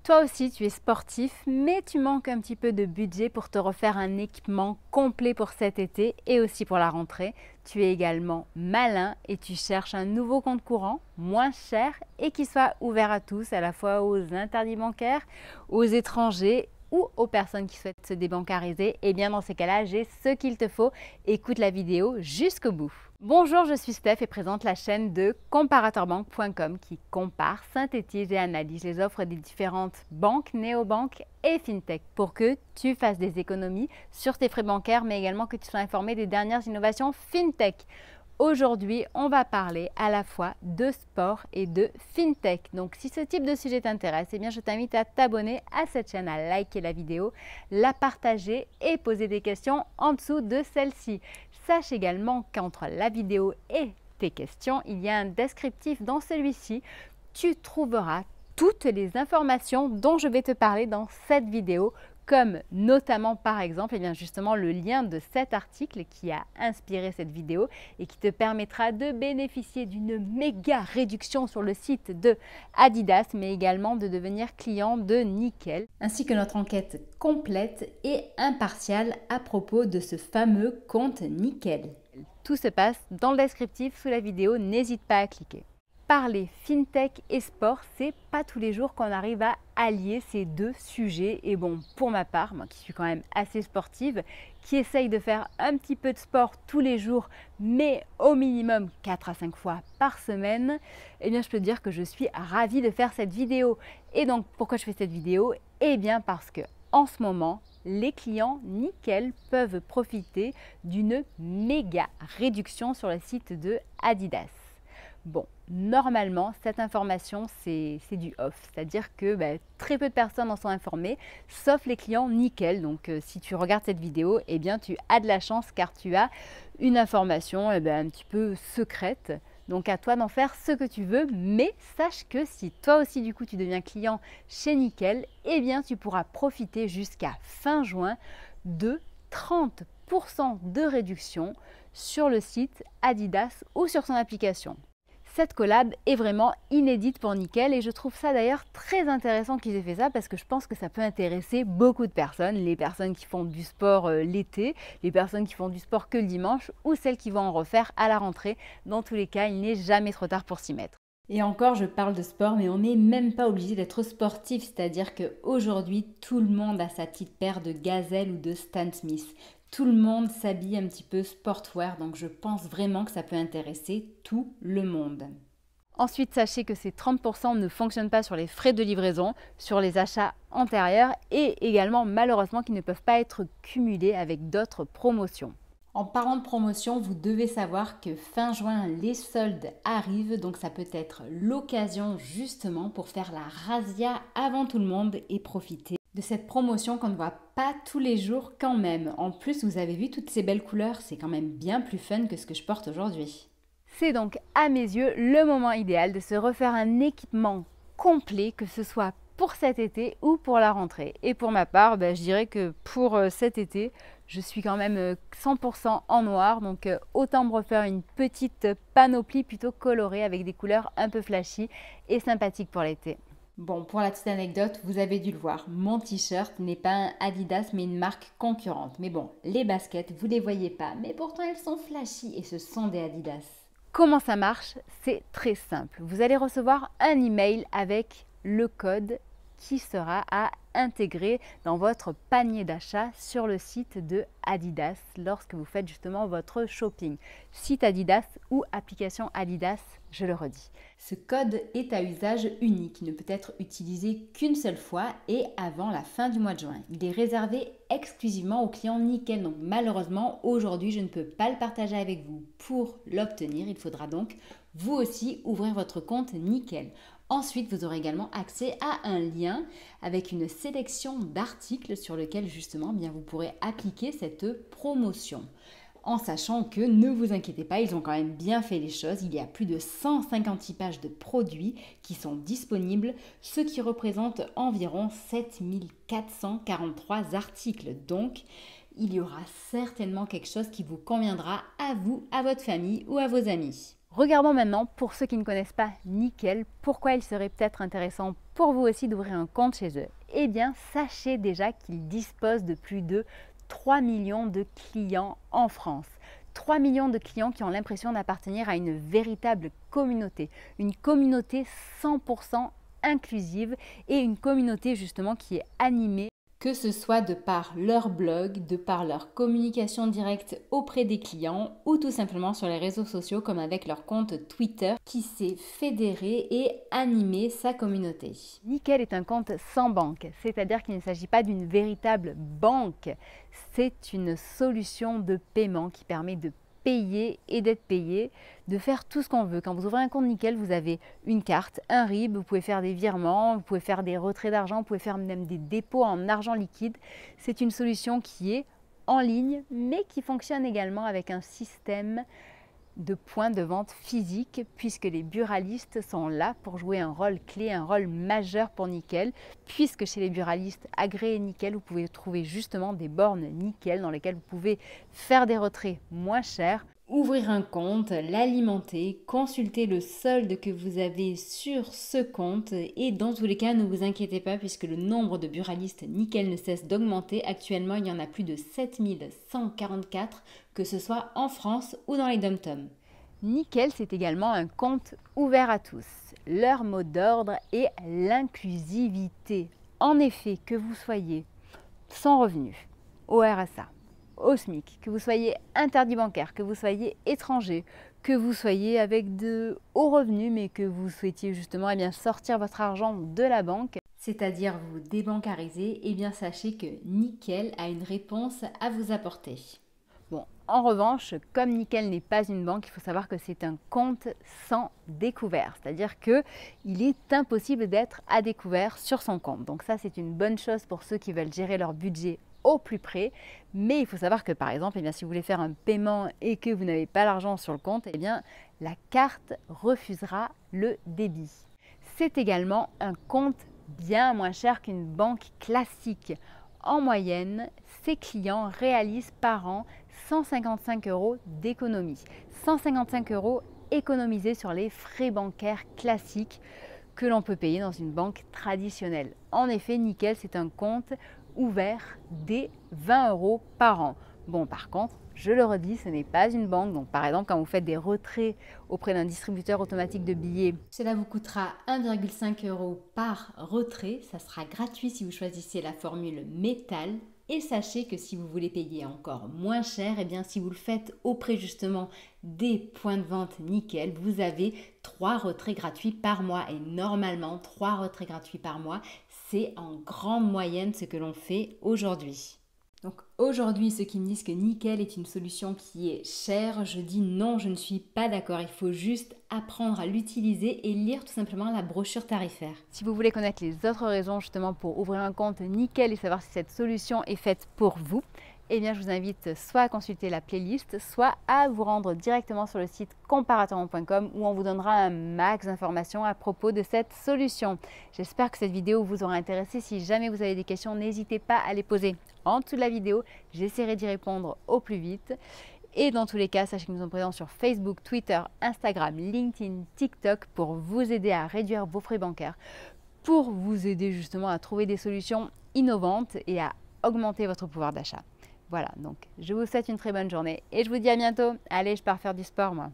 Toi aussi, tu es sportif, mais tu manques un petit peu de budget pour te refaire un équipement complet pour cet été et aussi pour la rentrée. Tu es également malin et tu cherches un nouveau compte courant, moins cher et qui soit ouvert à tous, à la fois aux interdits bancaires, aux étrangers ou aux personnes qui souhaitent se débancariser. Et bien dans ces cas-là, j'ai ce qu'il te faut. Écoute la vidéo jusqu'au bout. Bonjour, je suis Steph et présente la chaîne de comparateurbanque.com qui compare, synthétise et analyse les offres des différentes banques, néobanques et fintech pour que tu fasses des économies sur tes frais bancaires mais également que tu sois informé des dernières innovations fintech. Aujourd'hui, on va parler à la fois de sport et de fintech. Donc si ce type de sujet t'intéresse, eh bien je t'invite à t'abonner à cette chaîne, à liker la vidéo, la partager et poser des questions en dessous de celle-ci. Sache également qu'entre la vidéo et tes questions, il y a un descriptif dans celui-ci. Tu trouveras toutes les informations dont je vais te parler dans cette vidéo, comme notamment par exemple, justement le lien de cet article qui a inspiré cette vidéo et qui te permettra de bénéficier d'une méga réduction sur le site de Adidas, mais également de devenir client de Nickel, ainsi que notre enquête complète et impartiale à propos de ce fameux compte Nickel. Tout se passe dans le descriptif sous la vidéo, n'hésite pas à cliquer. Parler fintech et sport, c'est pas tous les jours qu'on arrive à allier ces deux sujets. Et bon, pour ma part, moi qui suis quand même assez sportive, qui essaye de faire un petit peu de sport tous les jours, mais au minimum 4 à 5 fois par semaine, eh bien je peux te dire que je suis ravie de faire cette vidéo. Et donc pourquoi je fais cette vidéo? Eh bien parce que en ce moment, les clients Nickel peuvent profiter d'une méga réduction sur le site de Adidas. Bon, normalement, cette information, c'est du off, c'est-à-dire que très peu de personnes en sont informées, sauf les clients Nickel. Donc, si tu regardes cette vidéo, eh bien, tu as de la chance car tu as une information un petit peu secrète. Donc, à toi d'en faire ce que tu veux, mais sache que si toi aussi, du coup, tu deviens client chez Nickel, eh bien, tu pourras profiter jusqu'à fin juin de 30% de réduction sur le site Adidas ou sur son application. Cette collab est vraiment inédite pour Nickel et je trouve ça d'ailleurs très intéressant qu'ils aient fait ça parce que je pense que ça peut intéresser beaucoup de personnes, les personnes qui font du sport l'été, les personnes qui font du sport que le dimanche ou celles qui vont en refaire à la rentrée. Dans tous les cas, il n'est jamais trop tard pour s'y mettre. Et encore, je parle de sport, mais on n'est même pas obligé d'être sportif, c'est-à-dire qu'aujourd'hui, tout le monde a sa petite paire de Gazelle ou de Stan Smith. Tout le monde s'habille un petit peu sportwear, donc je pense vraiment que ça peut intéresser tout le monde. Ensuite, sachez que ces 30% ne fonctionnent pas sur les frais de livraison, sur les achats antérieurs et également malheureusement qui ne peuvent pas être cumulés avec d'autres promotions. En parlant de promotion, vous devez savoir que fin juin, les soldes arrivent, donc ça peut être l'occasion justement pour faire la razzia avant tout le monde et profiter de cette promotion qu'on ne voit pas tous les jours quand même. En plus, vous avez vu toutes ces belles couleurs, c'est quand même bien plus fun que ce que je porte aujourd'hui. C'est donc à mes yeux le moment idéal de se refaire un équipement complet, que ce soit pour cet été ou pour la rentrée. Et pour ma part, je dirais que pour cet été, je suis quand même 100% en noir, donc autant me refaire une petite panoplie plutôt colorée avec des couleurs un peu flashy et sympathiques pour l'été. Bon, pour la petite anecdote, vous avez dû le voir, mon t-shirt n'est pas un Adidas mais une marque concurrente. Mais bon, les baskets, vous ne les voyez pas, mais pourtant elles sont flashy et ce sont des Adidas. Comment ça marche? C'est très simple. Vous allez recevoir un email avec le code qui sera à intégrer dans votre panier d'achat sur le site de Adidas lorsque vous faites justement votre shopping. Site Adidas ou application Adidas, je le redis. Ce code est à usage unique, il ne peut être utilisé qu'une seule fois et avant la fin du mois de juin. Il est réservé exclusivement aux clients Nickel, donc malheureusement aujourd'hui je ne peux pas le partager avec vous. Pour l'obtenir, il faudra donc vous aussi ouvrir votre compte Nickel. Ensuite, vous aurez également accès à un lien avec une sélection d'articles sur lequel justement vous pourrez appliquer cette promotion. En sachant que, ne vous inquiétez pas, ils ont quand même bien fait les choses. Il y a plus de 156 pages de produits qui sont disponibles, ce qui représente environ 7443 articles. Donc, il y aura certainement quelque chose qui vous conviendra à vous, à votre famille ou à vos amis. Regardons maintenant, pour ceux qui ne connaissent pas Nickel, pourquoi il serait peut-être intéressant pour vous aussi d'ouvrir un compte chez eux. Eh bien, sachez déjà qu'ils disposent de plus de 3 millions de clients en France. 3 millions de clients qui ont l'impression d'appartenir à une véritable communauté. Une communauté 100% inclusive et une communauté justement qui est animée, que ce soit de par leur blog, de par leur communication directe auprès des clients ou tout simplement sur les réseaux sociaux comme avec leur compte Twitter qui sait fédérer et animer sa communauté. Nickel est un compte sans banque, c'est-à-dire qu'il ne s'agit pas d'une véritable banque, c'est une solution de paiement qui permet de payer et d'être payé, de faire tout ce qu'on veut. Quand vous ouvrez un compte Nickel, vous avez une carte, un RIB, vous pouvez faire des virements, vous pouvez faire des retraits d'argent, vous pouvez faire même des dépôts en argent liquide. C'est une solution qui est en ligne, mais qui fonctionne également avec un système de points de vente physiques, puisque les buralistes sont là pour jouer un rôle clé, un rôle majeur pour Nickel, puisque chez les buralistes agréés Nickel, vous pouvez trouver justement des bornes Nickel dans lesquelles vous pouvez faire des retraits moins chers, ouvrir un compte, l'alimenter, consulter le solde que vous avez sur ce compte et dans tous les cas, ne vous inquiétez pas puisque le nombre de buralistes Nickel ne cesse d'augmenter. Actuellement, il y en a plus de 7144, que ce soit en France ou dans les dom-toms. Nickel, c'est également un compte ouvert à tous. Leur mot d'ordre est l'inclusivité. En effet, que vous soyez sans revenu, au RSA, au SMIC, que vous soyez interdit bancaire, que vous soyez étranger, que vous soyez avec de hauts revenus mais que vous souhaitiez justement sortir votre argent de la banque, c'est-à-dire vous débancariser, eh bien sachez que Nickel a une réponse à vous apporter. Bon, en revanche, comme Nickel n'est pas une banque, il faut savoir que c'est un compte sans découvert, c'est-à-dire qu'il est impossible d'être à découvert sur son compte. Donc ça, c'est une bonne chose pour ceux qui veulent gérer leur budget au plus près, mais il faut savoir que par exemple, si vous voulez faire un paiement et que vous n'avez pas l'argent sur le compte, la carte refusera le débit. C'est également un compte bien moins cher qu'une banque classique. En moyenne, ces clients réalisent par an 155 € d'économie. 155 € économisés sur les frais bancaires classiques que l'on peut payer dans une banque traditionnelle. En effet, Nickel, c'est un compte ouvert dès 20 € par an. Bon, par contre, je le redis, ce n'est pas une banque. Donc, par exemple, quand vous faites des retraits auprès d'un distributeur automatique de billets, cela vous coûtera 1,5 € par retrait. Ça sera gratuit si vous choisissez la formule métal. Et sachez que si vous voulez payer encore moins cher, si vous le faites auprès justement des points de vente Nickel, vous avez 3 retraits gratuits par mois. Et normalement, 3 retraits gratuits par mois, c'est en grande moyenne ce que l'on fait aujourd'hui. Donc aujourd'hui, ceux qui me disent que Nickel est une solution qui est chère, je dis non, je ne suis pas d'accord. Il faut juste apprendre à l'utiliser et lire tout simplement la brochure tarifaire. Si vous voulez connaître les autres raisons justement pour ouvrir un compte Nickel et savoir si cette solution est faite pour vous, je vous invite soit à consulter la playlist, soit à vous rendre directement sur le site comparatorment.com où on vous donnera un max d'informations à propos de cette solution. J'espère que cette vidéo vous aura intéressé. Si jamais vous avez des questions, n'hésitez pas à les poser en dessous de la vidéo. J'essaierai d'y répondre au plus vite. Et dans tous les cas, sachez que nous sommes présents sur Facebook, Twitter, Instagram, LinkedIn, TikTok pour vous aider à réduire vos frais bancaires, pour vous aider justement à trouver des solutions innovantes et à augmenter votre pouvoir d'achat. Voilà, donc je vous souhaite une très bonne journée et je vous dis à bientôt. Allez, je pars faire du sport moi.